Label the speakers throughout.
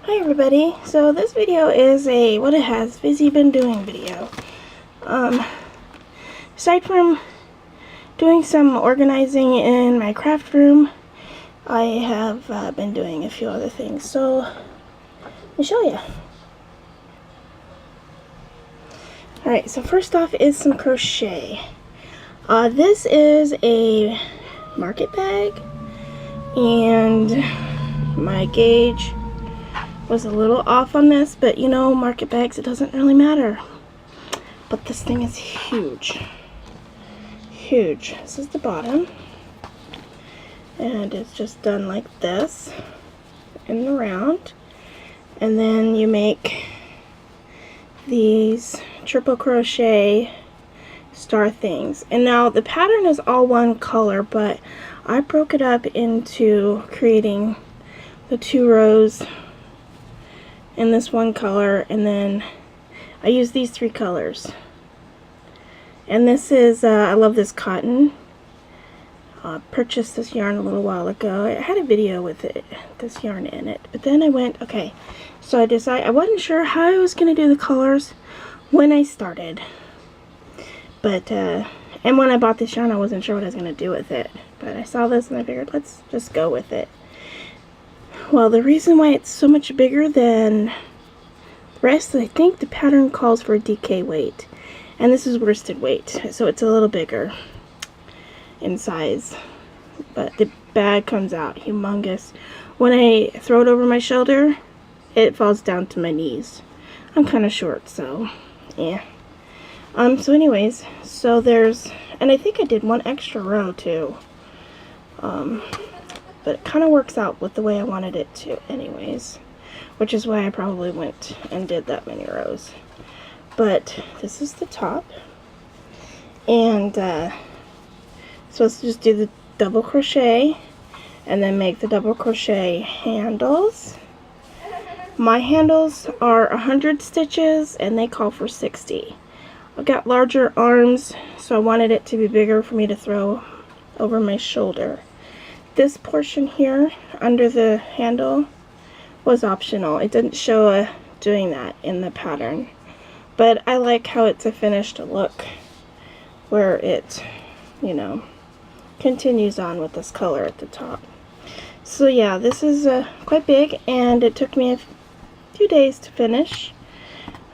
Speaker 1: Hi everybody, so this video is a what it has Fizzy been doing video. Aside from doing some organizing in my craft room, I have been doing a few other things, so let me show you. Alright, so first off is some crochet. This is a market bag, and my gauge was a little off on this, but you know, market bags, it doesn't really matter. But this thing is huge. Huge. This is the bottom. And it's just done like this in the round. And then you make these triple crochet star things. And now the pattern is all one color, but I broke it up into creating the 2 rows in this one color, and then I use these 3 colors. And this is I love this cotton. Purchased this yarn a little while ago. I had a video with this yarn in it, but then I went, okay, so I wasn't sure how I was going to do the colors when I started, but and when I bought this yarn I wasn't sure what I was going to do with it, but I saw this and I figured let's just go with it. Well, the reason why it's so much bigger than the rest, I think the pattern calls for DK weight, and this is worsted weight, so it's a little bigger in size, but the bag comes out humongous. When I throw it over my shoulder, it falls down to my knees. I'm kind of short, so yeah. So anyways, so there's, and I think I did 1 extra row too. But it kind of works out with the way I wanted it to anyways, which is why I probably went and did that many rows. But this is the top, and so let's just do the double crochet and then make the double crochet handles. My handles are 100 stitches and they call for 60. I've got larger arms, so I wanted it to be bigger for me to throw over my shoulder. This portion here under the handle was optional. It didn't show doing that in the pattern, but I like how it's a finished look where it, you know, continues on with this color at the top. So yeah, this is quite big, and it took me a few days to finish.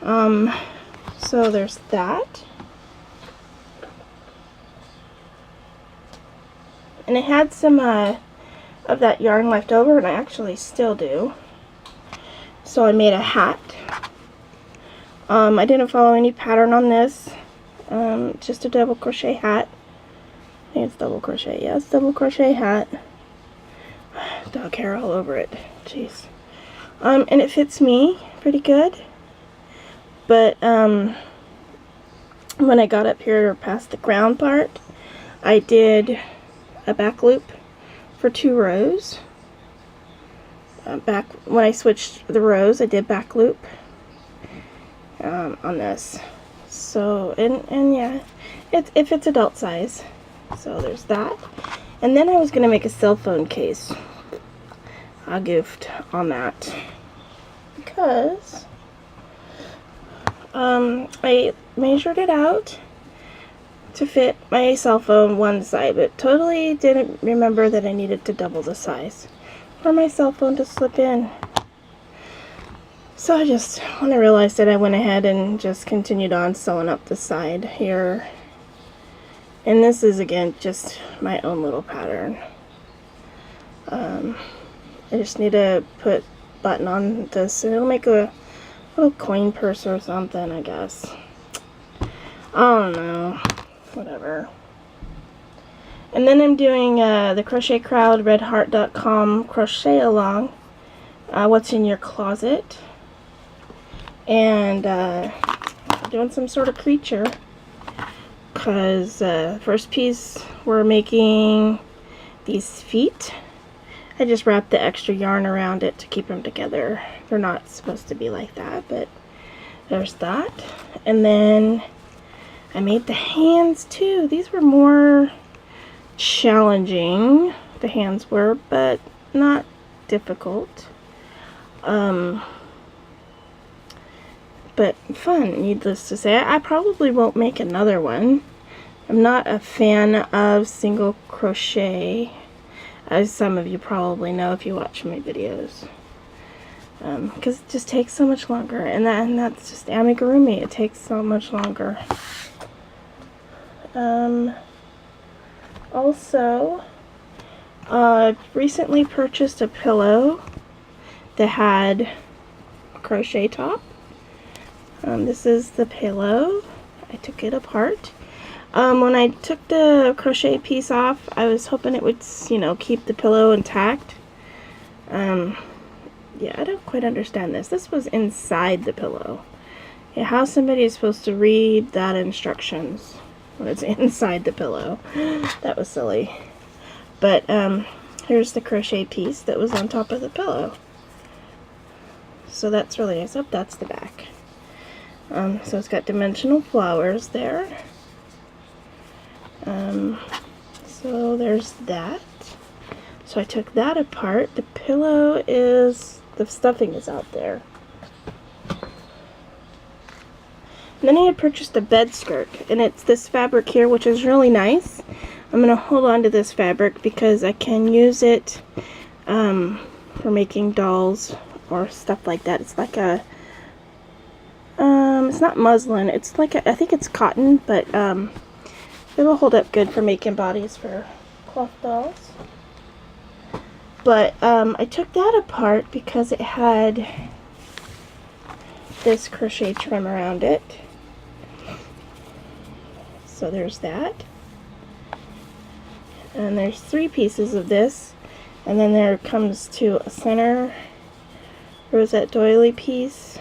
Speaker 1: So there's that. And I had some of that yarn left over, and I actually still do. So I made a hat. I didn't follow any pattern on this. Just a double crochet hat. I think it's double crochet. Yeah, it's double crochet hat. Dog hair all over it. Jeez. And it fits me pretty good. But when I got up here past the ground part, I did a back loop for 2 rows. Back when I switched the rows, I did back loop on this. So and yeah, it fits adult size. So there's that. And then I was gonna make a cell phone case. I goofed on that because I measured it out to fit my cell phone one side, but totally didn't remember that I needed to double the size for my cell phone to slip in. So when I realized it, I went ahead and just continued on sewing up the side here. And this is, again, just my own little pattern. I just need to put button on this, and it'll make a little coin purse or something, I guess. I don't know. Whatever. And then I'm doing the Crochet Crowd redheart.com crochet along, what's in your closet, and doing some sort of creature, because first piece we're making these feet. I just wrapped the extra yarn around it to keep them together. They're not supposed to be like that, but there's that. And then I made the hands too. These were more challenging, the hands were, but not difficult. But fun, needless to say. I probably won't make another one. I'm not a fan of single crochet, as some of you probably know if you watch my videos. Because it just takes so much longer, and that's just amigurumi. It takes so much longer. Also, recently purchased a pillow that had a crochet top. This is the pillow. I took it apart. When I took the crochet piece off, I was hoping it would, you know, keep the pillow intact. Yeah, I don't quite understand this. This was inside the pillow. Yeah, how somebody is supposed to read that instructions when it's inside the pillow. That was silly. But here's the crochet piece that was on top of the pillow. So that's really nice. Oh, that's the back. So it's got dimensional flowers there. So there's that. So I took that apart. The pillow is, the stuffing is out there. And then I had purchased a bed skirt, and it's this fabric here, which is really nice. I'm going to hold on to this fabric because I can use it for making dolls or stuff like that. It's like a, it's not muslin, it's like a, I think it's cotton, but it'll hold up good for making bodies for cloth dolls. But I took that apart because it had this crochet trim around it. So there's that. And there's 3 pieces of this. And then there comes to a center rosette doily piece.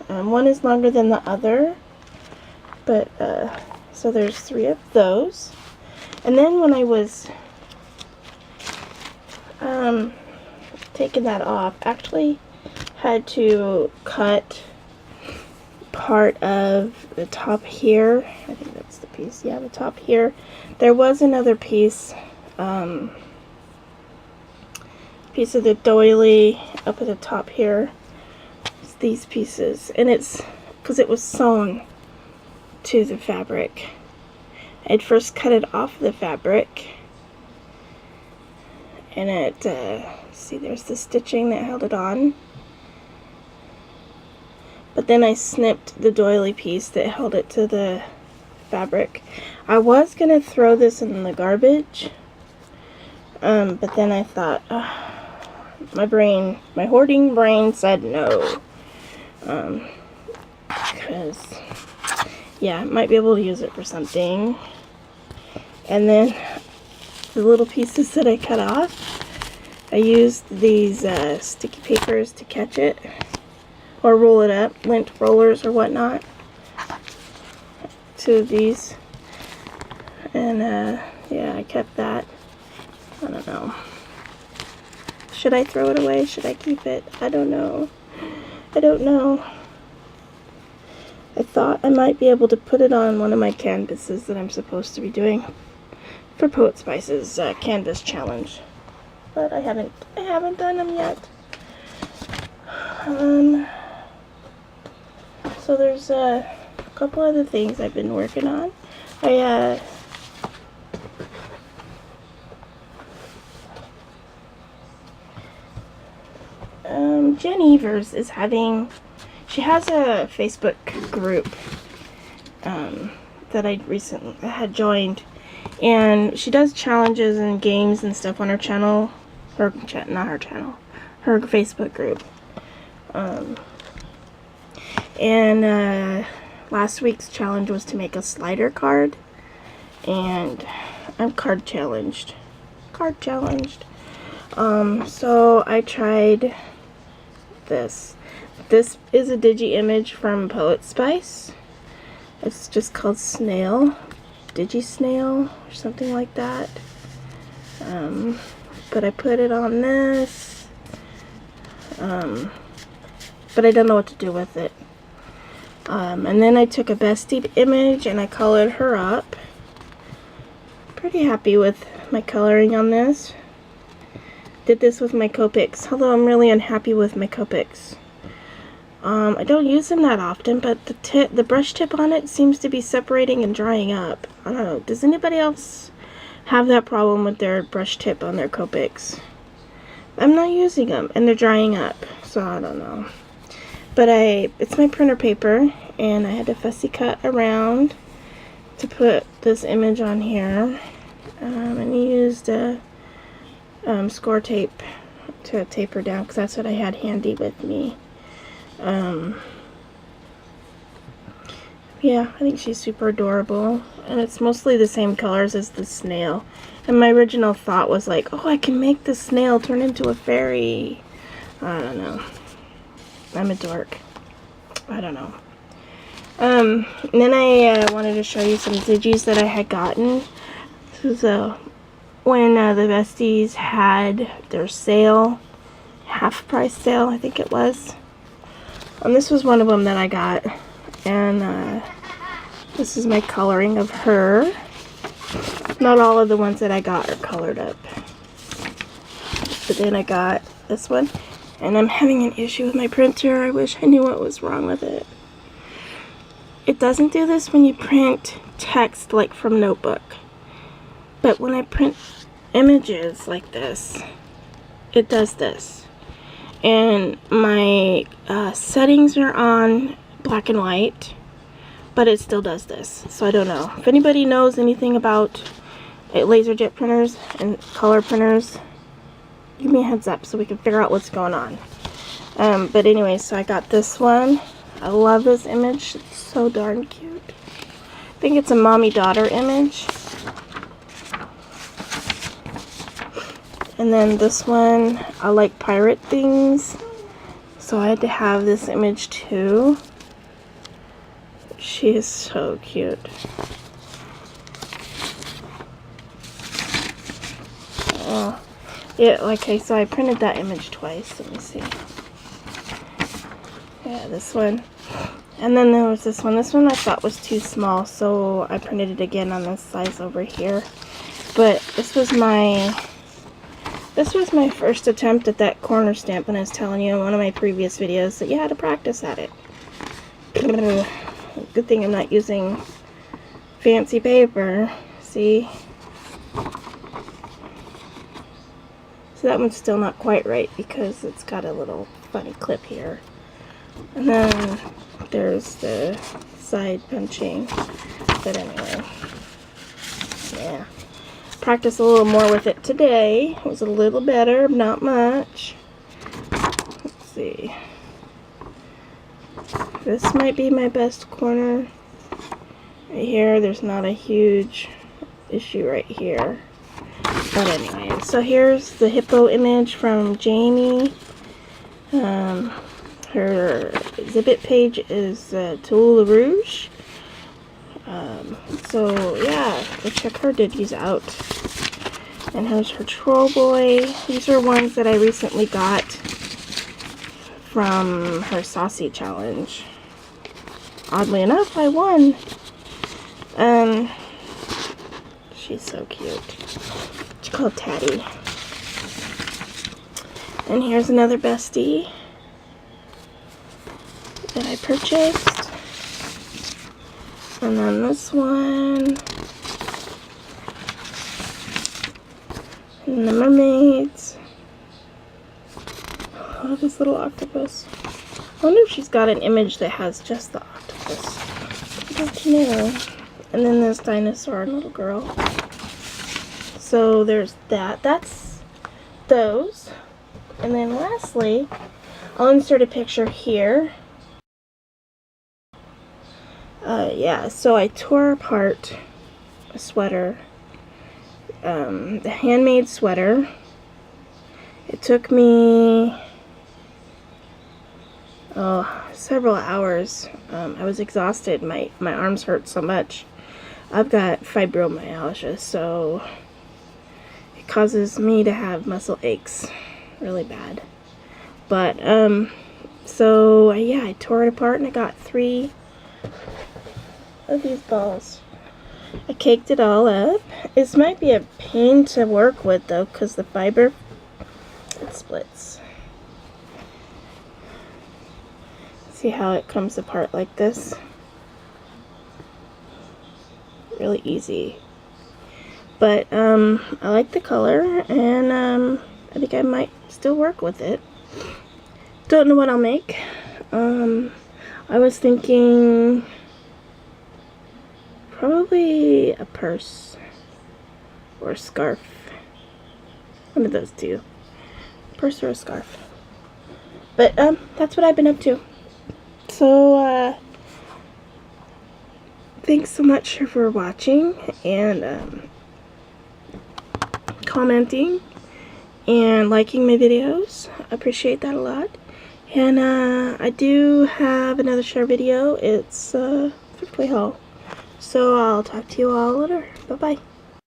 Speaker 1: One is longer than the other. But, so there's 3 of those. And then when I was taking that off, actually had to cut part of the top here. I think that's the piece. Yeah, the top here. There was another piece, piece of the doily up at the top here. It's these pieces, and it's because it was sewn to the fabric. I'd first cut it off the fabric, and it, see, there's the stitching that held it on. But then I snipped the doily piece that held it to the fabric. I was gonna throw this in the garbage, but then I thought, my hoarding brain said no. Because, yeah, I might be able to use it for something. And then the little pieces that I cut off, I used these sticky papers to catch it. Or roll it up, lint rollers or whatnot, to these, and yeah, I kept that. I don't know. Should I throw it away? Should I keep it? I don't know. I don't know. I thought I might be able to put it on one of my canvases that I'm supposed to be doing for Poet Spice's canvas challenge, but I haven't done them yet. So there's a couple other things I've been working on. Jen Evers is having, she has a Facebook group that I recently had joined, and she does challenges and games and stuff on her channel, not her channel, her Facebook group. And last week's challenge was to make a slider card, and I'm card challenged. So I tried this. This is a digi image from Poet Spice. It's just called Snail, Digi Snail, or something like that. But I put it on this, but I don't know what to do with it. And then I took a bestie image and I colored her up. Pretty happy with my coloring on this. did this with my Copics, although I'm really unhappy with my Copics. I don't use them that often, but the brush tip on it seems to be separating and drying up. I don't know. Does anybody else have that problem with their brush tip on their Copics? I'm not using them, and they're drying up, so I don't know. But it's my printer paper, and I had to fussy cut around to put this image on here. And used score tape to tape her down, because that's what I had handy with me. Yeah, I think she's super adorable, and it's mostly the same colors as the snail. And my original thought was like, oh, I can make the snail turn into a fairy. I don't know. I'm a dork. I don't know. And then I wanted to show you some Ziggies that I had gotten. This was when the besties had their sale, half price sale, I think it was. And this was one of them that I got. And this is my coloring of her. Not all of the ones that I got are colored up. But then I got this one. And I'm having an issue with my printer. I wish I knew what was wrong with it. It doesn't do this when you print text like from Notebook. But when I print images like this, it does this. And my settings are on black and white, but it still does this. So I don't know. If anybody knows anything about LaserJet printers and color printers, give me a heads up so we can figure out what's going on. But anyway, so I got this one. I love this image. It's so darn cute. I think it's a mommy-daughter image. And then this one, I like pirate things, so I had to have this image too. She is so cute. Oh, yeah, okay, so I printed that image twice. Let me see. Yeah, this one. And then there was this one. This one I thought was too small, so I printed it again on this size over here. But this was my first attempt at that corner stamp, and I was telling you in one of my previous videos that you had to practice at it. Good thing I'm not using fancy paper. See? So that one's still not quite right because it's got a little funny clip here. And then there's the side punching. But anyway, yeah. Practice a little more with it today. It was a little better, not much. Let's see. This might be my best corner. Right here, there's not a huge issue right here. But anyway, so here's the hippo image from Jamie. Her exhibit page is Tool Rouge. So yeah, go check her ditties out. And here's her Troll Boy. These are ones that I recently got from her Saucy Challenge. Oddly enough, I won. She's so cute. She's called Tatty. And here's another bestie that I purchased. And then this one. And the mermaids. Oh, this little octopus. I wonder if she's got an image that has just the octopus. I don't know. And then this dinosaur and little girl. So there's that. That's those. And then lastly, I'll insert a picture here. Yeah, so I tore apart a sweater, the handmade sweater. It took me several hours. I was exhausted. My arms hurt so much. I've got fibromyalgia, so it causes me to have muscle aches really bad. But so yeah, I tore it apart and I got 3 of these balls. I caked it all up. This might be a pain to work with though, because the fiber it splits. See how it comes apart like this? Really easy. But I like the color, and I think I might still work with it. Don't know what I'll make. I was thinking probably a purse or a scarf. One of those two. Purse or a scarf. But that's what I've been up to. So thanks so much for watching and commenting and liking my videos. I appreciate that a lot. And I do have another share video. It's thrift play haul. So I'll talk to you all later. Bye bye.